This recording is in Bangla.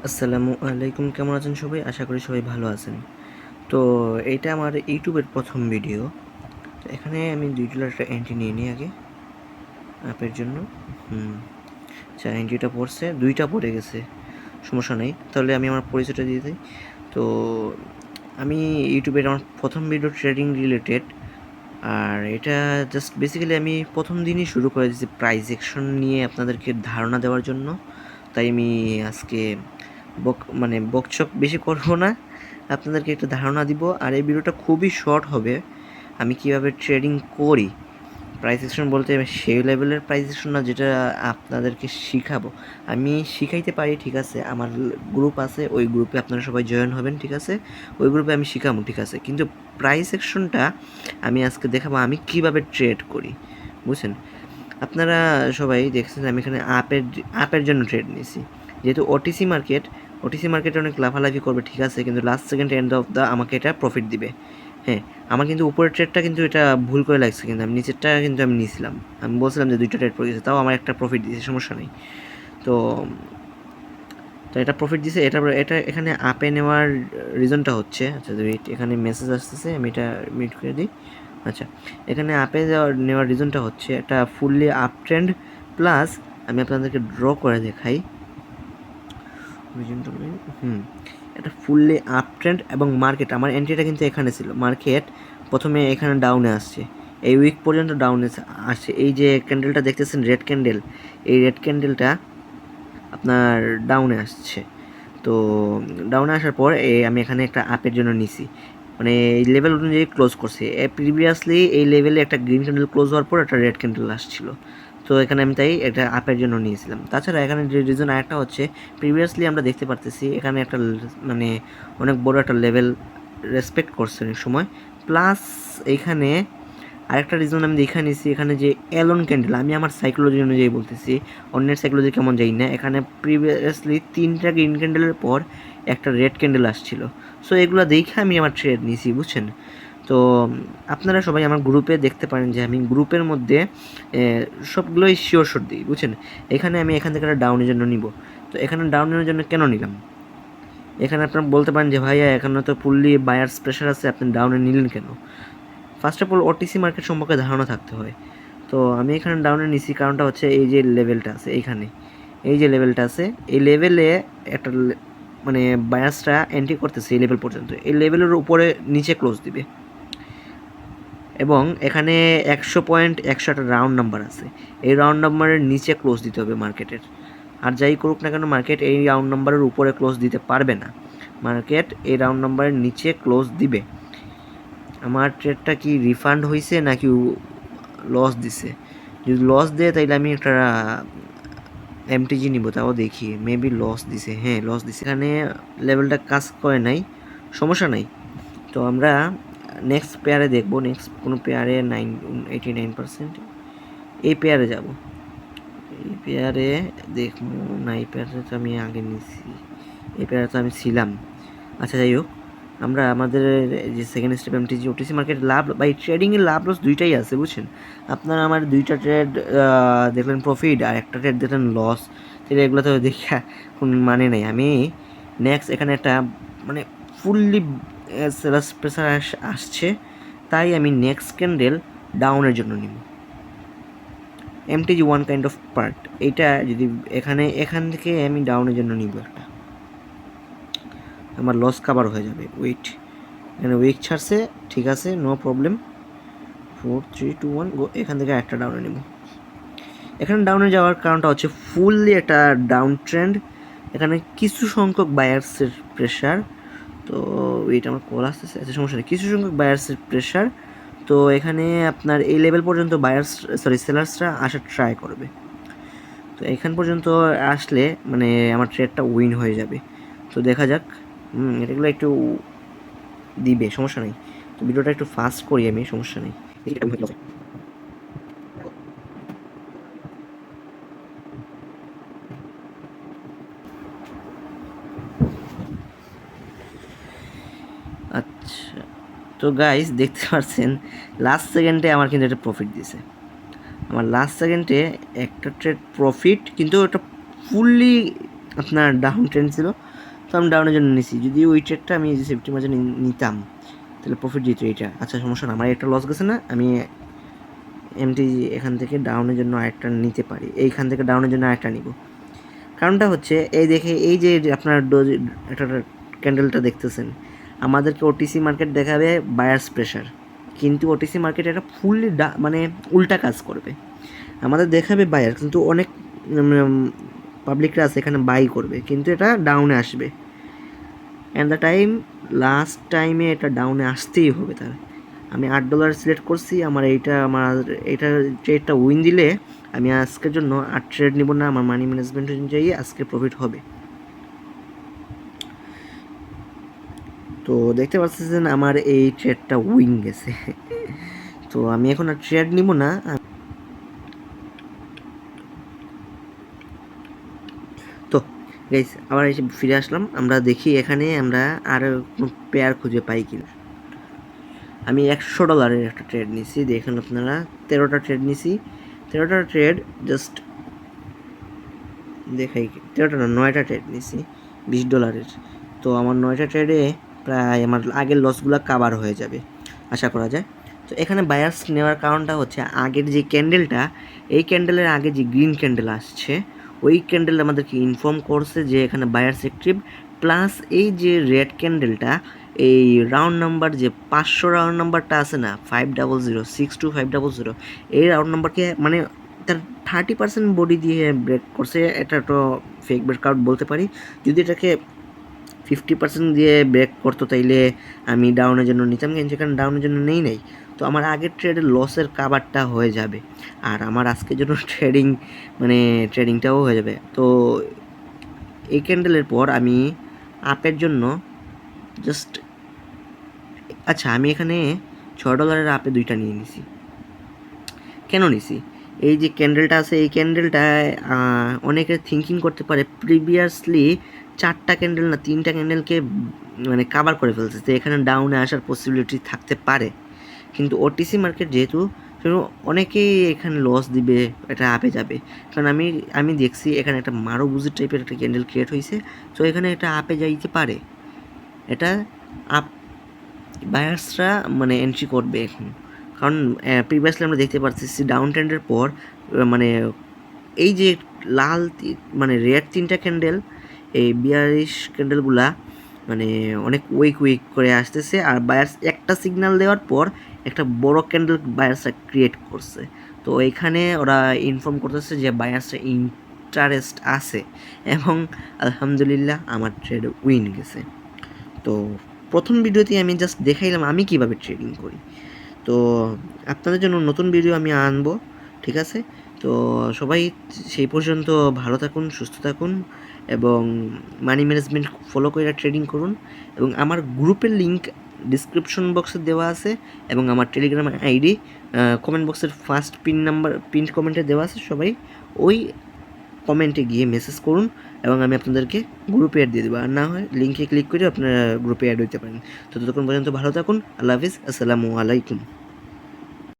আসসালামু আলাইকুম, কেমন আছেন সবাই? আশা করি সবাই ভালো আছেন। তো এইটা আমার ইউটিউবের প্রথম ভিডিও। তো এখানে আমি $2 একটা এন্ট্রি নিয়ে নিই আগে অ্যাপের জন্য। আচ্ছা, এন্ট্রিটা পড়ছে, 2টা পড়ে গেছে, সমস্যা নেই। তাহলে আমি আমার পরিচয়টা দিয়ে দিই। তো আমি ইউটিউবের আমার প্রথম ভিডিও ট্রেডিং রিলেটেড। আর এটা জাস্ট বেসিক্যালি আমি প্রথম দিনই শুরু করে দিয়েছি প্রাইস অ্যাকশন নিয়ে আপনাদেরকে ধারণা দেওয়ার জন্য। তাই আমি আজকে বকচক বেশি করব না, আপনাদেরকে একটা ধারণা দিব। আর এই ভিডিওটা খুবই শর্ট হবে। আমি কিভাবে ট্রেডিং করি, প্রাইস অ্যাকশন বলতে আমি সেই লেভেলের প্রাইস অ্যাকশন না যেটা আপনাদেরকে শিখাবো। আমি শিখাইতে পারি, ঠিক আছে, আমার গ্রুপ আছে, ওই গ্রুপে আপনারা সবাই জয়েন হবেন, ঠিক আছে, ওই গ্রুপে আমি শিখাবো, ঠিক আছে। কিন্তু প্রাইস অ্যাকশনটা আমি আজকে দেখাবো আমি কিভাবে ট্রেড করি, বুঝছেন। আপনারা সবাই দেখছেন আমি এখানে আপের জন্য ট্রেড নিয়েছি, যেহেতু ওটিসি মার্কেটে অনেক লাফালাফি করবে, ঠিক আছে, কিন্তু last second end of the আমাকে এটা প্রফিট দিবে। হ্যাঁ, আমার কিন্তু উপরের ট্রেডটা কিন্তু এটা ভুল করে লাগছে, কিন্তু আমি নিচেরটা কিন্তু আমি নিয়েছিলাম। আমি বলছিলাম যে 2টা ট্রেড পড়ে গেছে, তাও আমার একটা প্রফিট দিয়েছে, সমস্যা নেই। তো তো এটা প্রফিট দিছে। এটা এখানে আপে নেওয়ার রিজনটা হচ্ছে, আচ্ছা ওয়েট, এখানে মেসেজ আসতেছে, আমি এটা মিউট করে দিই। আচ্ছা, এখানে আপে নেওয়ার রিজনটা হচ্ছে একটা ফুললি আপ ট্রেন্ড প্লাস, আমি আপনাদেরকে ড্র করে দেখাই রিজনটা। এটা ফুললি আপ ট্রেন্ড এবং মার্কেট, আমার এন্ট্রিটা কিন্তু এখানে ছিল। মার্কেট প্রথমে এখানে ডাউনে আসছে, এই উইক পর্যন্ত ডাউনে আসছে। এই যে ক্যান্ডেলটা দেখতেছেন, রেড ক্যান্ডেল, এই রেড ক্যান্ডেলটা আপনার ডাউনে আসছে। তো ডাউনে আসার পর আমি এখানে একটা আপের জন্য নিছি, মানে এই লেভেল অনুযায়ী ক্লোজ করছি। প্রিভিয়াসলি এই লেভেলে একটা গ্রিন ক্যান্ডেল ক্লোজ হওয়ার পর একটা রেড ক্যান্ডেল আসছিল, তো এখানে আমি তাই একটা আপের জন্য নিয়েছিলাম। তাছাড়া এখানে যে রিজন আরেকটা হচ্ছে, প্রিভিয়াসলি আমরা দেখতে পারতেছি এখানে একটা মানে অনেক বড় একটা লেভেল রেসপেক্ট করছে অনেক সময়। প্লাস এইখানে আরেকটা রিজন আমি দেখে নিয়েছি, এখানে যে অ্যালোন ক্যান্ডেল, আমি আমার সাইকোলজি অনুযায়ী বলতেছি, অন্যের সাইকোলজি কেমন যাই না, এখানে প্রিভিয়াসলি 3টা গ্রিন ক্যান্ডেলের পর একটা রেড ক্যান্ডেল আসছিল। সো এগুলো দেখে আমি আমার ট্রেড নিয়েছি, বুঝছেন। তো আপনারা সবাই আমার গ্রুপে দেখতে পারেন যে আমি গ্রুপের মধ্যে সবগুলোই শিওর শট দিই, বুঝছেন। এখানে আমি এখান থেকে একটা ডাউনের জন্য নিব। তো এখানে ডাউনের জন্য কেন নিলাম, এখানে আপনারা বলতে পারেন যে ভাইয়া এখানে তো ফুললি বায়ার্স প্রেশার আছে, আপনি ডাউনে নিলেন কেন। First of all OTC market সম্পর্কে ধারণা থাকতে হয়। তো আমি এখানে ডাউনে নিছি, কারণটা হচ্ছে এই যে লেভেলটা আছে এইখানে, এই যে লেভেলটা আছে, এই লেভেলে একটা মানে বায়াসরা এন্ট্রি করতেছে এই লেভেল পর্যন্ত, এই লেভেলের উপরে নিচে ক্লোজ দিবে। এবং এখানে 100 পয়েন্ট 100 একটা রাউন্ড নাম্বার আছে, এই রাউন্ড নাম্বারের নিচে ক্লোজ দিতে হবে মার্কেটের। আর যাই করুক না কেন, মার্কেট এই রাউন্ড নাম্বারের উপরে ক্লোজ দিতে পারবে না, মার্কেট এই রাউন্ড নাম্বারের নিচে ক্লোজ দিবে। আমার ট্রেডটা কি রিফান্ড হয়েছে নাকি লস দিছে? যদি লস দেয় তাইলে আমি একটা এমটিজি নিব, তাও দেখি মেবি লস দিছে। হ্যাঁ, লস দিছে, এখানে লেভেলটা কাজ করে নাই, সমস্যা নাই। তো আমরা নেক্সট পেয়ারে দেখবো, নেক্সট কোনো পেয়ারে 89%, এই পেয়ারে যাব, এই পেয়ারে দেখবো না, এই পেয়ারে তো আমি আগে নিছি, এই পেয়ারে তো আমি ছিলাম। আচ্ছা যাই হোক, আমরা আমাদের যে second step MTG OTC market লাভ বা ট্রেডিংয়ে লাভ লস দুইটাই আছে, বুঝছেন। আপনারা আমার 2টা ট্রেড দেখলেন প্রফিট আর একটা ট্রেড দেখলেন লস, তাহলে এগুলো তো দেখা কোনো মানে নেই। আমি নেক্সট এখানে একটা মানে ফুললি সেলার্স প্রেসার আসছে, তাই আমি নেক্সট ক্যান্ডেল ডাউনের জন্য নিব। MTG one kind of part, এইটা যদি এখান থেকে আমি ডাউনের জন্য নিব একটা, আমার লস কাভার হয়ে যাবে। ওয়েট, এখানে উইক ছাড়ছে, ঠিক আছে, নো প্রবলেম। 4 3 2 1 গো, এখান থেকে একটা ডাউনে নেব। এখানে ডাউনে যাওয়ার কারণটা হচ্ছে ফুললি একটা ডাউন ট্রেন্ড, এখানে কিছু সংখ্যক বায়ার্সের প্রেশার। তো এইটা আমার কল আসতেছে, আচ্ছা সমস্যা নেই, কিছু সংখ্যক বায়ার্সের প্রেশার। তো এখানে আপনার এই লেভেল পর্যন্ত সেলার্সরা আসার ট্রাই করবে। তো এখান পর্যন্ত আসলে মানে আমার ট্রেডটা উইন হয়ে যাবে। তো দেখা যাক, এটাগুলো একটু দিবে, সমস্যা নেই। তো ভিডিওটা একটু ফাস্ট করি আমি, সমস্যা নেই। আচ্ছা, তো গাইস দেখতে পাচ্ছেন লাস্ট সেকেন্ডে আমার কিন্তু এটা প্রফিট দিয়েছে। আমার লাস্ট সেকেন্ডে একটা ট্রেড প্রফিট, কিন্তু এটা ফুললি আপনার ডাউন ট্রেন্ড ছিল, তো আমি ডাউনের জন্য নিছি। যদি ওই ট্রেডটা আমি সেফটি মার্জিনে নিতাম তাহলে প্রফিট দিত এইটা। আচ্ছা সমস্যা না, আমার একটা লস গেছে না, আমি এমটি এখান থেকে ডাউনের জন্য আরেকটা নিতে পারি, এইখান থেকে ডাউনের জন্য আরেকটা নিব। কারণটা হচ্ছে এই দেখে এই যে আপনার একটা ক্যান্ডেলটা দেখতেছেন, আমাদেরকে ওটিসি মার্কেট দেখাবে বায়ার্স প্রেশার, কিন্তু ওটিসি মার্কেট এটা ফুললি মানে উল্টা কাজ করবে। আমাদের দেখাবে বায়ার, কিন্তু অনেক পাবলিকরা আছে এখানে বাই করবে, কিন্তু এটা ডাউনে আসবে। অ্যান্ড দ্য টাইম লাস্ট টাইমে এটা ডাউনে আসতেই হবে তার। আমি $8 সিলেক্ট করছি, আমার এইটা ট্রেডটা উইন দিলে আমি আজকের জন্য আর ট্রেড নিব না, আমার মানি ম্যানেজমেন্ট অনুযায়ী আজকে প্রফিট হবে। তো দেখতে পাচ্ছেন আমার এই ট্রেডটা উইন গেছে। তো আমি এখন আর ট্রেড নিব না। তো গাইস আবার এসে ফিরে আসলাম, আমরা দেখি এখানে আমরা আর কোনো পেয়ার খুঁজে পাই কিনা। আমি $100 একটা ট্রেড নিছি, দেখুন আপনারা 13টা ট্রেড নিছি। 13টা ট্রেড জাস্ট দেখাই, 13টা না 9টা ট্রেড নিছি $20। তো আমার 9টা ট্রেডে প্রায় আমার আগের লসগুলো কাভার হয়ে যাবে আশা করা যায়। তো এখানে বায়ার্স নেওয়ার কারণটা হচ্ছে আগের যে ক্যান্ডেলটা, এই ক্যান্ডেলের আগে যে গ্রিন ক্যান্ডেল আসছে ওই ক্যান্ডেল আমাদেরকে ইনফর্ম করছে যে এখানে বায়ার্স অ্যাক্টিভ, প্লাস এই যে রেড ক্যান্ডেলটা, এই রাউন্ড নাম্বার যে 500 রাউন্ড নাম্বারটা আছে না, 500622500, এই রাউন্ড নাম্বারকে মানে তার 30% বডি দিয়ে ব্রেক করছে। এটা তো ফেক ব্রেকআউট বলতে পারি। যদি এটাকে 50% দিয়ে ব্রেক করতো তাইলে আমি ডাউনের জন্য নিতাম, কিন্তু সেখানে ডাউনের জন্য নেই নাই। তো আমার আগের ট্রেডের লসের কাভারটা হয়ে যাবে, আর আমার আজকের জন্য ট্রেডিংটাও হয়ে যাবে। তো এই ক্যান্ডেলের পর আমি আপের জন্য জাস্ট আচ্ছা আমি এখানে $6 আপে 2টা নিয়ে নিছি। কেন নিছি? এই যে ক্যান্ডেলটা আছে, এই ক্যান্ডেলটায় অনেকে থিঙ্কিং করতে পারে প্রিভিয়াসলি 4টা ক্যান্ডেল না 3টা ক্যান্ডেলকে মানে কাভার করে ফেলছে, তো এখানে ডাউনে আসার পসিবিলিটি থাকতে পারে। কিন্তু ওটিসি মার্কেট যেহেতু, অনেকেই এখানে লস দিবে, এটা আপে যাবে। কারণ আমি দেখছি এখানে একটা মারুবুজি টাইপের একটা ক্যান্ডেল ক্রিয়েট হয়েছে, তো এখানে এটা আপে যাইতে পারে। এটা আপ বায়ার্সরা মানে এন্ট্রি করবে এখন, কারণ প্রিভিয়াসলি আমরা দেখতে পাচ্ছি ডাউন ট্রেন্ডের পর মানে এই যে লাল মানে রেড 3টা ক্যান্ডেল, এই বিয়ারিশ ক্যান্ডেলগুলা মানে অনেক উইক করে আসতেছে, আর বায়ার্স একটা সিগন্যাল দেওয়ার পর একটা বড় ক্যান্ডেল বায়ার্সরা ক্রিয়েট করছে। তো এখানে ওরা ইনফর্ম করতেছে যে বায়ার্সরা ইন্টারেস্ট আছে, এবং আলহামদুলিল্লাহ আমার ট্রেড উইন গেছে। তো প্রথম ভিডিওতে আমি জাস্ট দেখাইলাম আমি কিভাবে ট্রেডিং করি। তো আপনাদের জন্য নতুন ভিডিও আমি আনবো, ঠিক আছে? তো সবাই সেই পর্যন্ত ভালো থাকুন, সুস্থ থাকুন, এবং মানি ম্যানেজমেন্ট ফলো করে ট্রেডিং করুন। এবং আমার গ্রুপের লিঙ্ক ডিসক্রিপশন বক্সে দেওয়া আছে, এবং আমার টেলিগ্রাম আইডি কমেন্ট বক্সের ফার্স্ট পিন কমেন্টে দেওয়া আছে। সবাই ওই কমেন্টে গিয়ে মেসেজ করুন, এবং আমি আপনাদেরকে গ্রুপে অ্যাড দিয়ে দেবো। আর না হয় লিঙ্কে ক্লিক করে আপনারা গ্রুপে অ্যাড হতে পারেন। তো ততক্ষণ পর্যন্ত ভালো থাকুন। আল্লাহ হাফিজ, আসসালামু আলাইকুম।